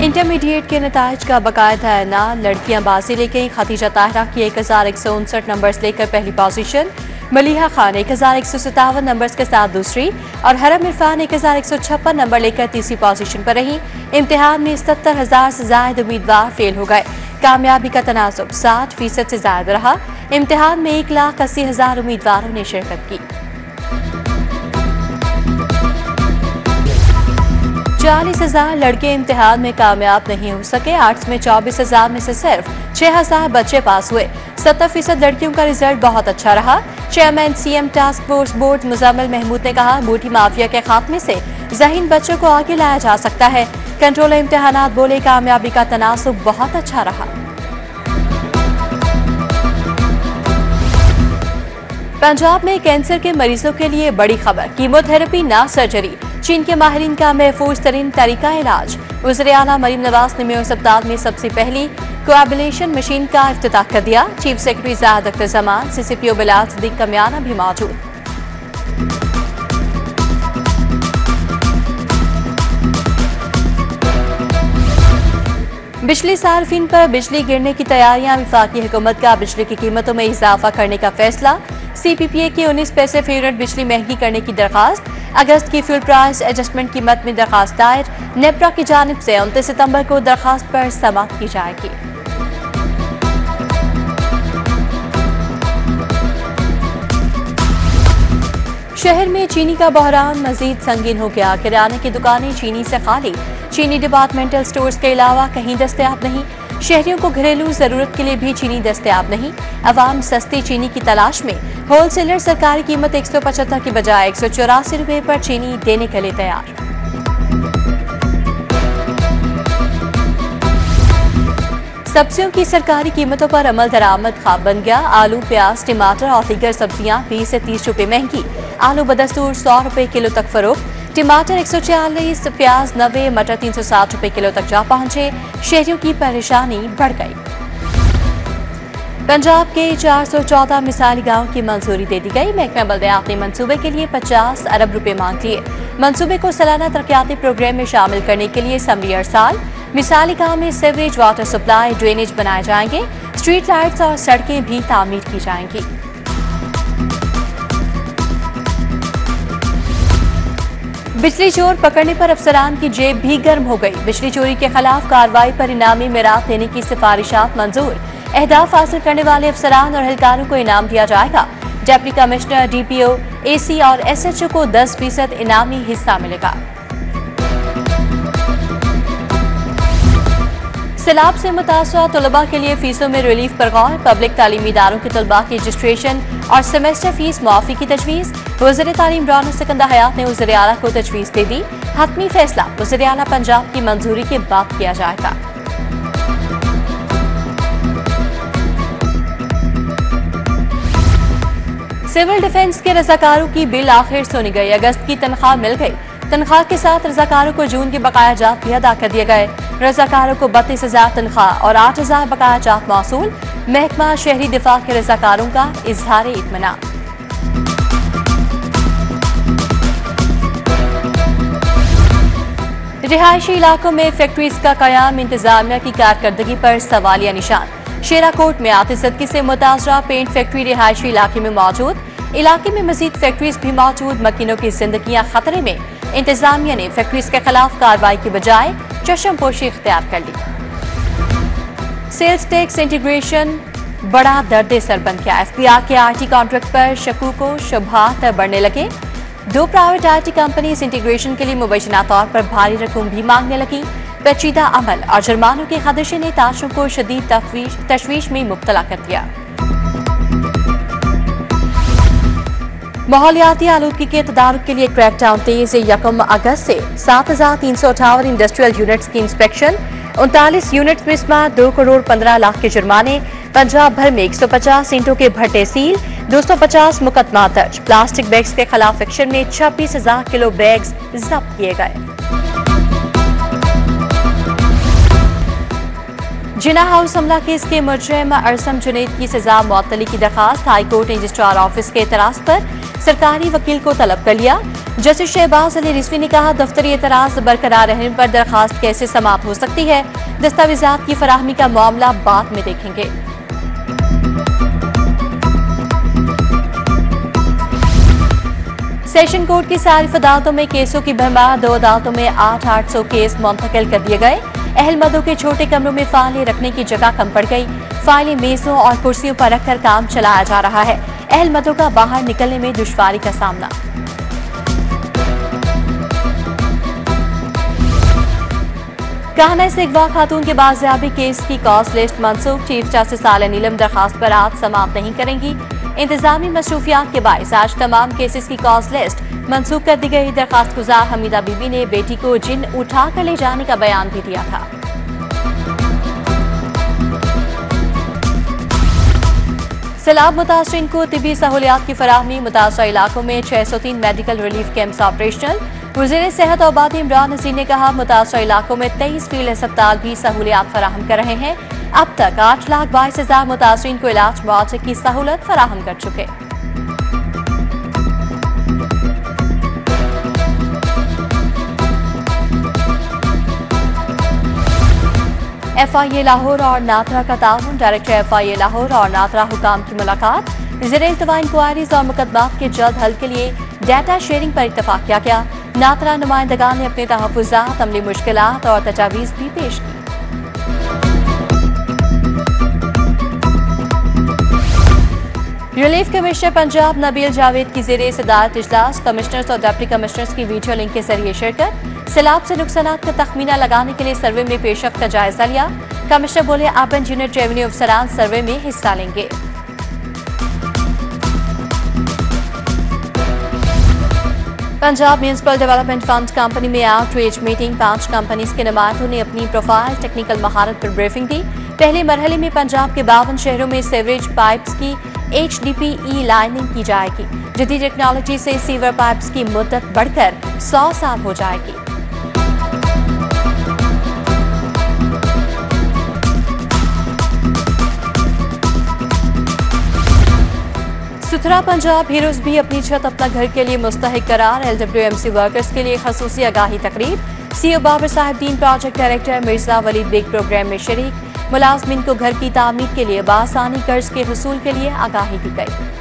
Intermediate के नताइज का बाकायदा ऐलान। लड़कियां बाजी ले गई। खदीजा ताहिरा की 1159 नंबर्स लेकर पहली पोजीशन, मलिहा खान 1157 नंबर्स के साथ दूसरी और हरम इरफान 1156 नंबर लेकर तीसरी पोजीशन पर रही। इम्तिहान में 70,000 से ज्यादा उम्मीदवार फेल हो गए। कामयाबी का तनासुब 60% से ज्यादा रहा। इम्तिहान में 1,80,000 उम्मीदवारों ने शिरकत की। 40,000 लड़के इम्तिहान में कामयाब नहीं हो सके। आर्ट्स में 24,000 में से सिर्फ 6,000 बच्चे पास हुए। 70% लड़कियों का रिजल्ट बहुत अच्छा रहा। Chairman CM task force board Muzammil Mahmood ने कहा, बूटी माफिया के खात्मे से ज़हीन बच्चों को आगे लाया जा सकता है। कंट्रोलर इम्तिहानात बोले, कामयाबी का तनासुब बहुत अच्छा रहा। पंजाब में कैंसर के मरीजों के लिए बड़ी खबर, कीमोथेरेपी ना सर्जरी। चीन के माहिरीन का महफूज तरीन तरीका इलाज। वज़ीर आला मरीम नवाज ने मेयो अस्पताल में सबसे पहली कोएबुलेशन मशीन का इफ्तिताह कर दिया। Chief secretary Zahid Akhtar Zaman, CCPO Bilal Siddique Kamiana भी मौजूद। बिजली सार्फिन पर बिजली गिरने की तैयारियां। वफाकी हुकूमत का बिजली की कीमतों में इजाफा करने का फैसला। CPPA की 19 पैसे फी यूनिट बिजली महंगी करने की दरखास्त। अगस्त की फ्यूल प्राइस एडजस्टमेंट की मद में दरखास्त दायर। नेपरा की जानिब से 29 सितंबर को दरखास्त पर समाअत की जाएगी। शहर में चीनी का बहरान मजीद संगीन हो गया। किराने की दुकानें चीनी से खाली। चीनी डिपार्टमेंटल स्टोर्स के अलावा कहीं दस्तयाब नहीं। शहरियों को घरेलू जरूरत के लिए भी चीनी दस्तयाब नहीं। अवाम सस्ती चीनी की तलाश में। होलसेलर सरकारी कीमत 175 की बजाय 184 रुपए पर चीनी देने के लिए तैयार। सब्जियों की सरकारी कीमतों पर अमल दरामद ख्वाब बन गया। आलू, प्याज, टमाटर और दीगर सब्जियां 20 से 30 रुपए महंगी। आलू बदस्तूर 100 रुपए किलो तक फरोख्त। टमाटर 140, प्याज 90, मटर 360 रुपए किलो तक जा पहुंचे। शहरियों की परेशानी बढ़ गई। पंजाब के 414 मिसाली गांव की मंजूरी दे दी गई। महकमा बल्दियात ने मंसूबे के लिए 50 अरब रुपए मांग लिए। मंसूबे को सालाना तरक्याती प्रोग्राम में शामिल करने के लिए असम्बली अरसाल। मिसाली गांव में सीवरेज, वाटर सप्लाई, ड्रेनेज बनाए जाएंगे। स्ट्रीट लाइट्स और सड़कें भी तामीर की जाएंगी। बिजली चोर पकड़ने पर अफसरान की जेब भी गर्म हो गई। बिजली चोरी के खिलाफ कार्रवाई पर इनामी मिरात देने की सिफारिशात मंजूर। अहदाफ हासिल करने वाले अफसरान और एहलकारों को इनाम दिया जाएगा। डिप्टी कमिश्नर, DPO, AC और SHO को 10% इनामी हिस्सा मिलेगा। सैलाब से मुतासरा तलबा के लिए फीसों में रिलीफ पर गौर। पब्लिक तालीमी इदारों के तलबा की रजिस्ट्रेशन और सेमेस्टर फीस मुआफी की तजवीज़। वज़ीर तालीम राना सिकंदर हयात ने वज़ीर आला को तजवीज़ दे दी। हतमी फैसला वज़ीर आला पंजाब की मंजूरी के बाद किया जाएगा। सिविल डिफेंस के रजाकारों की बिल आखिर सुनी गई। अगस्त की तनख्वाह मिल गई। तनख्वाह के साथ रजाकारों को जून के बकाया जात भी अदा कर दिए गए। रजाकारों को 32,000 तनख्वाह और 8,000 बकाया जात मौसूल। महकमा शहरी दिफा के रजाकारों का इजहार इत्मीनान। रिहायशी इलाकों में फैक्ट्रीज का कयाम। इंतजामिया की कारकर्दगी पर सवालिया निशान। शेराकोट में आतिशदगी से मुतासरा पेंट फैक्ट्री रिहायशी इलाके में मौजूद। इलाके में मजीद फैक्ट्रीज भी मौजूद। मकीनों की जिंदगियां खतरे में। इंतजामिया ने फैक्ट्रीज के खिलाफ कार्रवाई की बजाय चश्मपोशी इख्तियार कर ली। सेल्स टैक्स इंटीग्रेशन बड़ा दर्द सर बन गया। FBR के IT कॉन्ट्रैक्ट पर शकूको शुबहात बढ़ने लगे। 2 प्राइवेट IT कंपनीज इंटीग्रेशन के लिए मुबैना तौर पर भारी रकम भी मांगने लगी। पेचीदा अमल और जुर्मानों के खदशे ने ताशों को शदीद तशवीश में मुब्तला कर दिया। माहौलियाती आलूदगी के तदारुक के लिए क्रैकडाउन तेज। 1 अगस्त से 7,358 इंडस्ट्रियल यूनिट्स की इंस्पेक्शन। 39 यूनिट्स में स्मार्ट 2 करोड़ 15 लाख के जुर्माने। पंजाब भर में 150 ईंटों के भट्टे सील। 250 मुकदमा दर्ज। प्लास्टिक बैग्स के खिलाफ एक्शन में 26,000 किलो बैग्स जब्त किए गए। जिना हाउस हमला केस के मुजरिम अरसम जुनैद की सजा मुअत्तली की दरखास्त। हाईकोर्ट ने रजिस्ट्रार ऑफिस के एतराज पर सरकारी वकील को तलब कर लिया। जस्टिस शहबाज अली रिजवी ने कहा, दफ्तरी एतराज बरकरार रहने पर दरखास्त कैसे समाप्त हो सकती है, दस्तावेजात की फराहमी का मामला बाद में देखेंगे। सेशन कोर्ट की सारी अदालतों में केसों की भरमार, 2 अदालतों में 800 केस मुंतकिल कर दिए गए। अहल मदों के छोटे कमरों में फाइलें रखने की जगह कम पड़ गई। फाइलें मेजों और कुर्सियों पर रखकर काम चलाया जा रहा है। अहल मदों का बाहर निकलने में दुश्वारी का सामना। काहना से अगवा खातून के बाजियाबी केस की कॉज लिस्ट मंसूख, चीफ जस्टिस आला नीलम दरखास्त पर आज समाप्त नहीं करेंगी। इंतजामी मसरूफियात के बायस आज तमाम केसेस की कॉज लिस्ट मंसूख कर दी गई। दरखास्त गुजार हमीदा बीबी ने बेटी को जिन उठा कर ले जाने का बयान भी दिया था। सैलाब मुतासरीन को तिबी सहूलियात की फराहमी, मुतासरा इलाकों में 603 मेडिकल रिलीफ कैंप्स ऑपरेशनल। वज़ीर सेहत और आबादी इमरान नज़ीर ने कहा, मुतासरा इलाकों में 23 फील्ड अस्पताल भी सहूलियात फराहम कर रहे हैं। अब तक 8,22,000 मुतासरीन को इलाज मुआवजे की सहूलत फराहम कर चुके। FIA लाहौर और नाथरा का ताउन, डायरेक्टर FIA लाहौर और नाथरा हुकाम की मुलाकात। ज़ेर-ए-इल्तवा इंक्वायरीज और मुकदमात के जल्द हल के लिए डाटा शेयरिंग पर इत्तफाक किया गया। नाथरा नुमाइंदगान ने अपने तहफ़्फ़ुज़ात, अमली मुश्किलात और तजावीज़ भी पेश की। रिलीफ कमिश्नर पंजाब नबील जावेद की ज़ेरे सदारत इजलास, कमिश्नर्स और डिप्टी कमिश्नर्स की वीडियो लिंक के जरिए शिरकत। सैलाब से नुकसानात का तखमीना लगाने के लिए सर्वे में पेशरफ्त का जायजा लिया। कमिश्नर बोले, अर्बन यूनिट रेवेन्यू अफसरान सर्वे में हिस्सा लेंगे। Punjab municipal development fund company में आउटरीच मीटिंग, 5 कंपनीज के नुमाइंदों ने अपनी प्रोफाइल, टेक्निकल महारत पर ब्रीफिंग दी। पहले मरहले में पंजाब के 52 शहरों में सीवरेज पाइप्स की HDPE लाइनिंग की जाएगी। जदीद टेक्नोलॉजी से सीवर पाइप्स की मुद्दत बढ़कर 100 साल हो जाएगी। सुथरा पंजाब हीरोज भी अपनी छत अपना घर के लिए मुस्तहिक करार। LWMC वर्कर्स के लिए खसूसी आगाही तकरीब। CEO Babar Sahibdeen, project director Mirza Waleed Baig programme में शरीक। मुलाजमीन को घर की तामीर के लिए बासानी कर्ज के हुसूल के लिए आगाही दी गई।